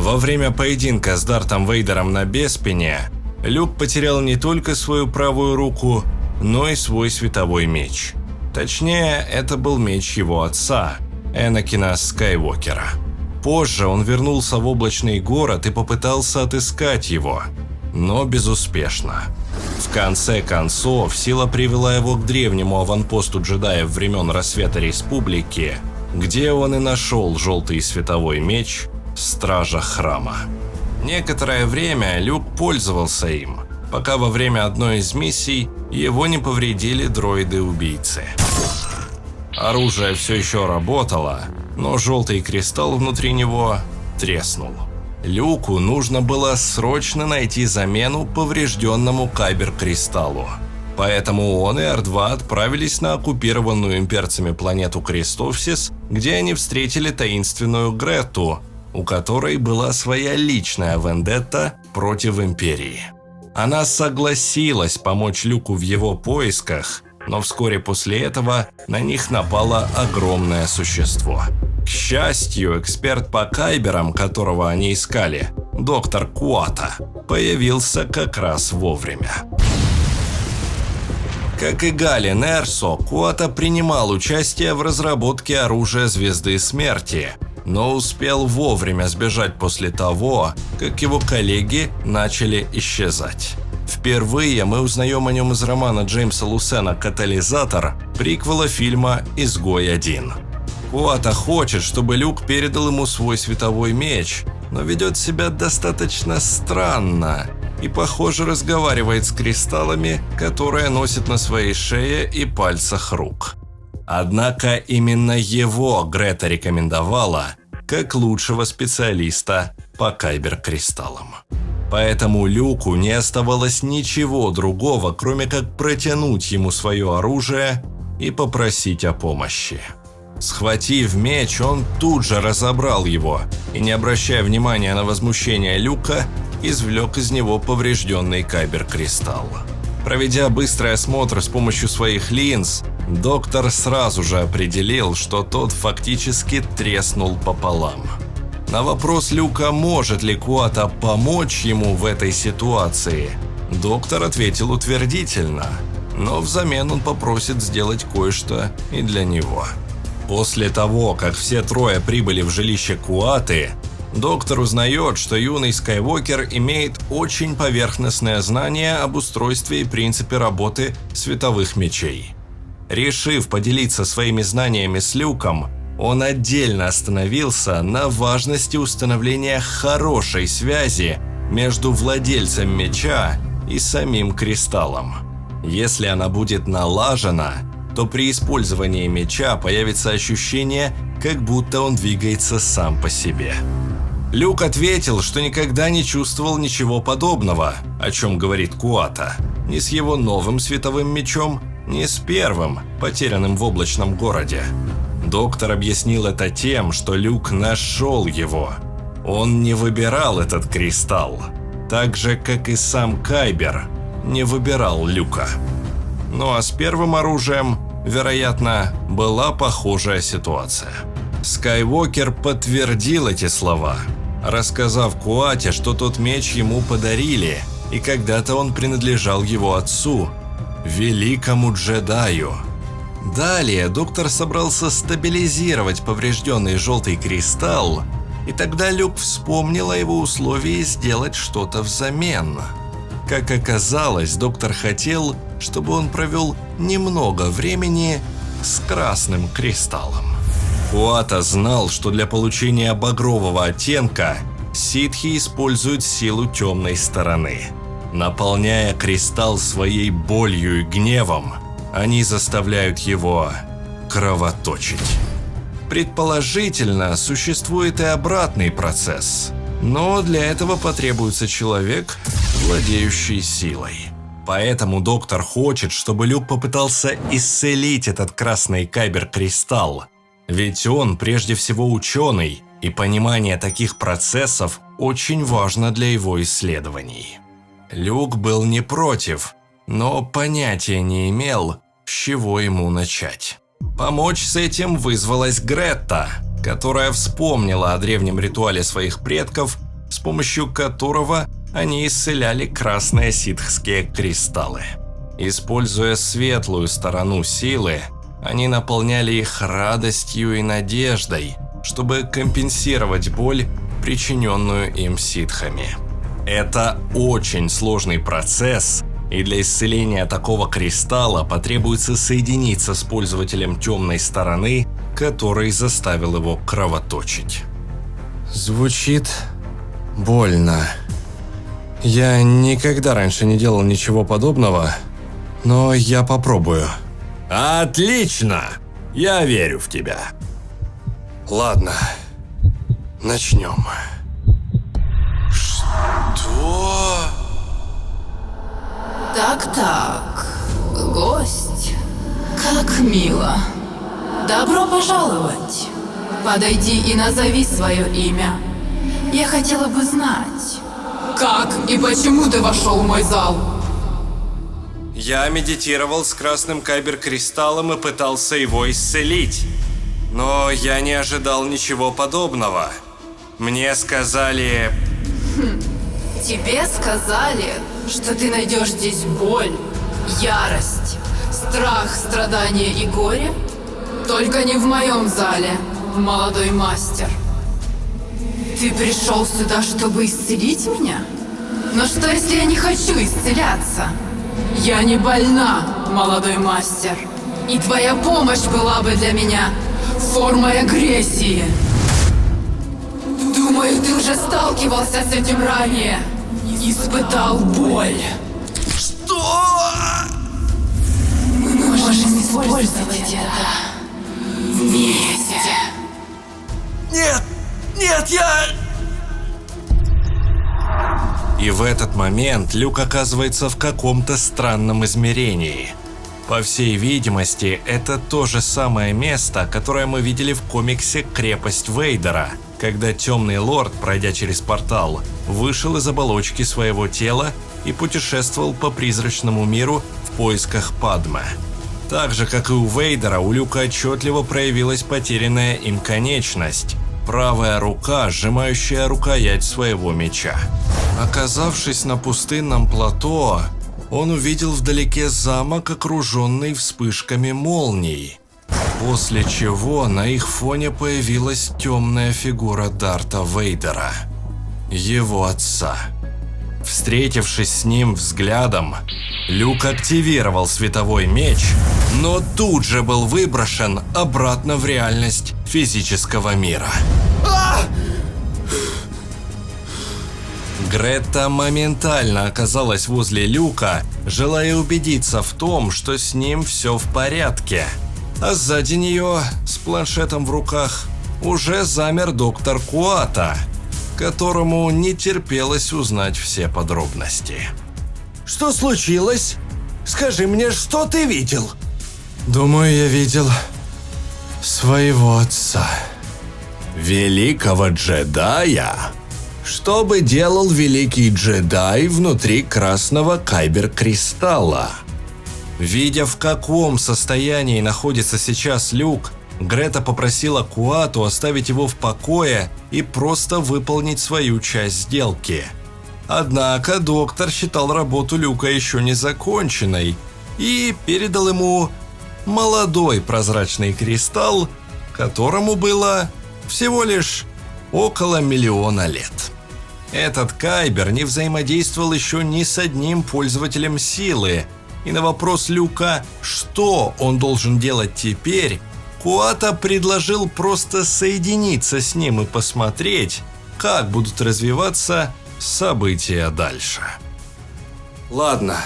Во время поединка с Дартом Вейдером на Беспине Люк потерял не только свою правую руку, но и свой световой меч. Точнее, это был меч его отца, Энакина Скайуокера. Позже он вернулся в Облачный город и попытался отыскать его, но безуспешно. В конце концов, сила привела его к древнему аванпосту джедаев времен Рассвета Республики, где он и нашел желтый световой меч Стража Храма. Некоторое время Люк пользовался им, пока во время одной из миссий его не повредили дроиды-убийцы. Оружие все еще работало, но желтый кристалл внутри него треснул. Люку нужно было срочно найти замену поврежденному Кайбер-кристаллу. Поэтому он и Р-2 отправились на оккупированную имперцами планету Кристофсис, где они встретили таинственную Гретту, у которой была своя личная вендетта против Империи. Она согласилась помочь Люку в его поисках, но вскоре после этого на них напало огромное существо. К счастью, эксперт по кайберам, которого они искали, доктор Куата, появился как раз вовремя. Как и Галин Эрсо, Куата принимал участие в разработке оружия Звезды Смерти, но успел вовремя сбежать после того, как его коллеги начали исчезать. Впервые мы узнаем о нем из романа Джеймса Лусена «Катализатор», приквела фильма «Изгой-1». Куата хочет, чтобы Люк передал ему свой световой меч, но ведет себя достаточно странно и, похоже, разговаривает с кристаллами, которые носит на своей шее и пальцах рук. Однако именно его Грета рекомендовала как лучшего специалиста по кайбер-кристаллам. Поэтому Люку не оставалось ничего другого, кроме как протянуть ему свое оружие и попросить о помощи. Схватив меч, он тут же разобрал его и, не обращая внимания на возмущение Люка, извлек из него поврежденный кайбер-кристалл. Проведя быстрый осмотр с помощью своих линз, доктор сразу же определил, что тот фактически треснул пополам. На вопрос Люка, может ли Куата помочь ему в этой ситуации, доктор ответил утвердительно, но взамен он попросит сделать кое-что и для него. После того, как все трое прибыли в жилище Куаты, доктор узнает, что юный Скайуокер имеет очень поверхностное знание об устройстве и принципе работы световых мечей. Решив поделиться своими знаниями с Люком, он отдельно остановился на важности установления хорошей связи между владельцем меча и самим кристаллом. Если она будет налажена, то при использовании меча появится ощущение, как будто он двигается сам по себе. Люк ответил, что никогда не чувствовал ничего подобного, о чем говорит Куата, ни с его новым световым мечом, ни с первым, потерянным в облачном городе. Доктор объяснил это тем, что Люк нашел его. Он не выбирал этот кристалл, так же, как и сам Кайбер не выбирал Люка. Ну а с первым оружием, вероятно, была похожая ситуация. Скайуокер подтвердил эти слова, рассказав Куате, что тот меч ему подарили, и когда-то он принадлежал его отцу, великому джедаю. Далее доктор собрался стабилизировать поврежденный желтый кристалл, и тогда Люк вспомнил о его условии сделать что-то взамен. Как оказалось, доктор хотел, чтобы он провел немного времени с красным кристаллом. Куата знал, что для получения багрового оттенка ситхи используют силу темной стороны. Наполняя кристалл своей болью и гневом, они заставляют его кровоточить. Предположительно, существует и обратный процесс, но для этого потребуется человек, владеющий силой. Поэтому доктор хочет, чтобы Люк попытался исцелить этот красный кайбер-кристалл, ведь он прежде всего ученый, и понимание таких процессов очень важно для его исследований. Люк был не против, но понятия не имел, с чего ему начать. Помочь с этим вызвалась Гретта, которая вспомнила о древнем ритуале своих предков с помощью которого они исцеляли красные ситхские кристаллы. Используя светлую сторону силы, они наполняли их радостью и надеждой, чтобы компенсировать боль, причиненную им ситхами. Это очень сложный процесс, и для исцеления такого кристалла потребуется соединиться с пользователем темной стороны, который заставил его кровоточить. Звучит больно. Я никогда раньше не делал ничего подобного, но я попробую. Отлично! Я верю в тебя. Ладно, начнем. Что? Так, гость. Как мило. Добро пожаловать. Подойди и назови свое имя. Я хотела бы знать, как и почему ты вошел в мой зал? Я медитировал с красным кайбер-кристаллом и пытался его исцелить. Но я не ожидал ничего подобного. Мне сказали... Тебе сказали, что ты найдешь здесь боль, ярость, страх, страдания и горе? Только не в моем зале, молодой мастер. Ты пришел сюда, чтобы исцелить меня? Но что, если я не хочу исцеляться? Я не больна, молодой мастер. И твоя помощь была бы для меня формой агрессии. Думаю, ты уже сталкивался с этим ранее. Испытал боль. Что? Мы можем использовать это вместе. Нет, я... И в этот момент Люк оказывается в каком-то странном измерении. По всей видимости, это то же самое место, которое мы видели в комиксе «Крепость Вейдера», когда Темный Лорд, пройдя через портал, вышел из оболочки своего тела и путешествовал по призрачному миру в поисках Падме. Так же, как и у Вейдера, у Люка отчетливо проявилась потерянная им конечность – правая рука, сжимающая рукоять своего меча. Оказавшись на пустынном плато, он увидел вдалеке замок, окруженный вспышками молний, после чего на их фоне появилась темная фигура Дарта Вейдера, его отца. Встретившись с ним взглядом, Люк активировал световой меч, но тут же был выброшен обратно в реальность физического мира. Гретта моментально оказалась возле Люка, желая убедиться в том, что с ним все в порядке. А сзади нее, с планшетом в руках, уже замер доктор Куата, которому не терпелось узнать все подробности. Что случилось? Скажи мне, что ты видел? Думаю, я видел своего отца. Великого джедая? Что бы делал великий джедай внутри красного кайбер-кристалла? Видя, в каком состоянии находится сейчас Люк, Грета попросила Куату оставить его в покое и просто выполнить свою часть сделки. Однако доктор считал работу Люка еще не законченной и передал ему молодой прозрачный кристалл, которому было всего лишь около 1 миллиона лет. Этот кайбер не взаимодействовал еще ни с одним пользователем силы, и на вопрос Люка, что он должен делать теперь, Куата предложил просто соединиться с ним и посмотреть, как будут развиваться события дальше. Ладно,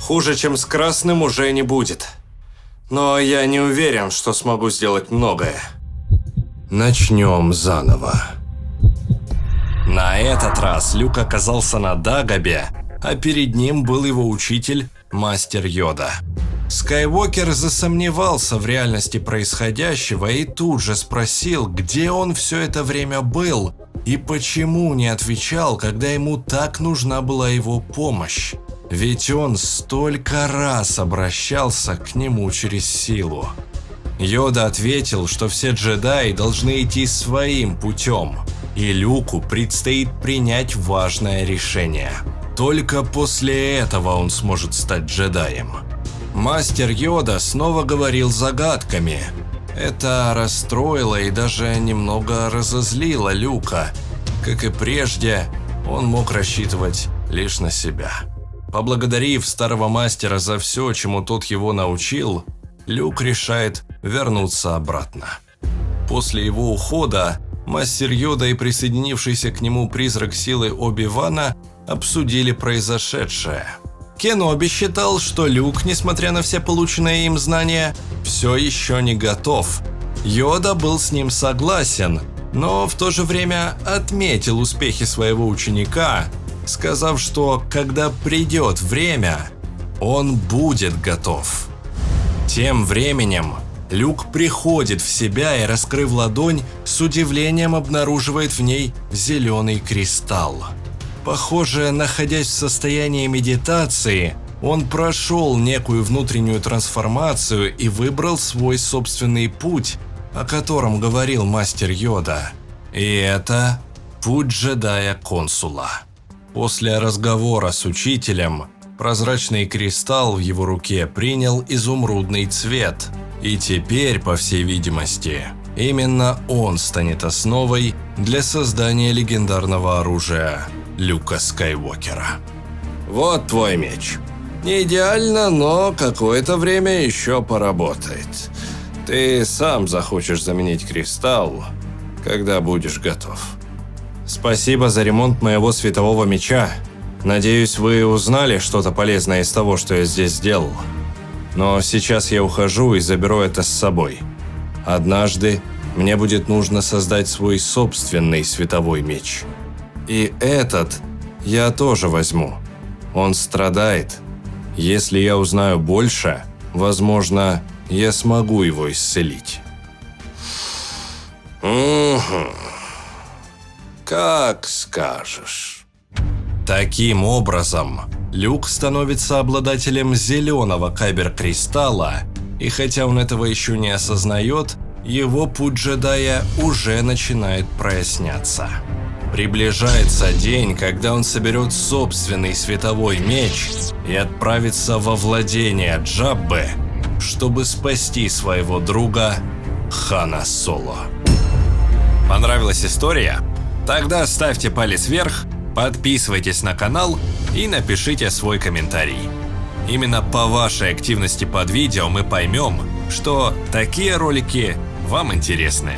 хуже, чем с красным, уже не будет. Но я не уверен, что смогу сделать многое. Начнем заново. На этот раз Люк оказался на Дагобе, а перед ним был его учитель, мастер Йода. Скайуокер засомневался в реальности происходящего и тут же спросил, где он все это время был и почему не отвечал, когда ему так нужна была его помощь. Ведь он столько раз обращался к нему через силу. Йода ответил, что все джедаи должны идти своим путем, и Люку предстоит принять важное решение. Только после этого он сможет стать джедаем. Мастер Йода снова говорил загадками. Это расстроило и даже немного разозлило Люка. Как и прежде, он мог рассчитывать лишь на себя. Поблагодарив старого мастера за все, чему тот его научил, Люк решает вернуться обратно. После его ухода мастер Йода и присоединившийся к нему призрак силы Оби-Вана обсудили произошедшее. Кеноби считал, что Люк, несмотря на все полученные им знания, все еще не готов. Йода был с ним согласен, но в то же время отметил успехи своего ученика, сказав, что когда придет время, он будет готов. Тем временем Люк приходит в себя и, раскрыв ладонь, с удивлением обнаруживает в ней зеленый кристалл. Похоже, находясь в состоянии медитации, он прошел некую внутреннюю трансформацию и выбрал свой собственный путь, о котором говорил мастер Йода. И это путь джедая-консула. После разговора с учителем, прозрачный кристалл в его руке принял изумрудный цвет, и теперь, по всей видимости, именно он станет основой для создания легендарного оружия Люка Скайуокера. Вот твой меч. Не идеально, но какое-то время еще поработает. Ты сам захочешь заменить кристалл, когда будешь готов. Спасибо за ремонт моего светового меча. Надеюсь, вы узнали что-то полезное из того, что я здесь сделал. Но сейчас я ухожу и заберу это с собой. Однажды мне будет нужно создать свой собственный световой меч. И этот я тоже возьму. Он страдает. Если я узнаю больше, возможно, я смогу его исцелить. Как скажешь. Таким образом, Люк становится обладателем зеленого кайбер-кристалла, и хотя он этого еще не осознает, его путь джедая уже начинает проясняться. Приближается день, когда он соберет собственный световой меч и отправится во владение Джаббы, чтобы спасти своего друга Хана Соло. Понравилась история? Тогда ставьте палец вверх, подписывайтесь на канал и напишите свой комментарий. Именно по вашей активности под видео мы поймем, что такие ролики вам интересны.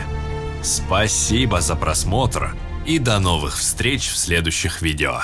Спасибо за просмотр и до новых встреч в следующих видео.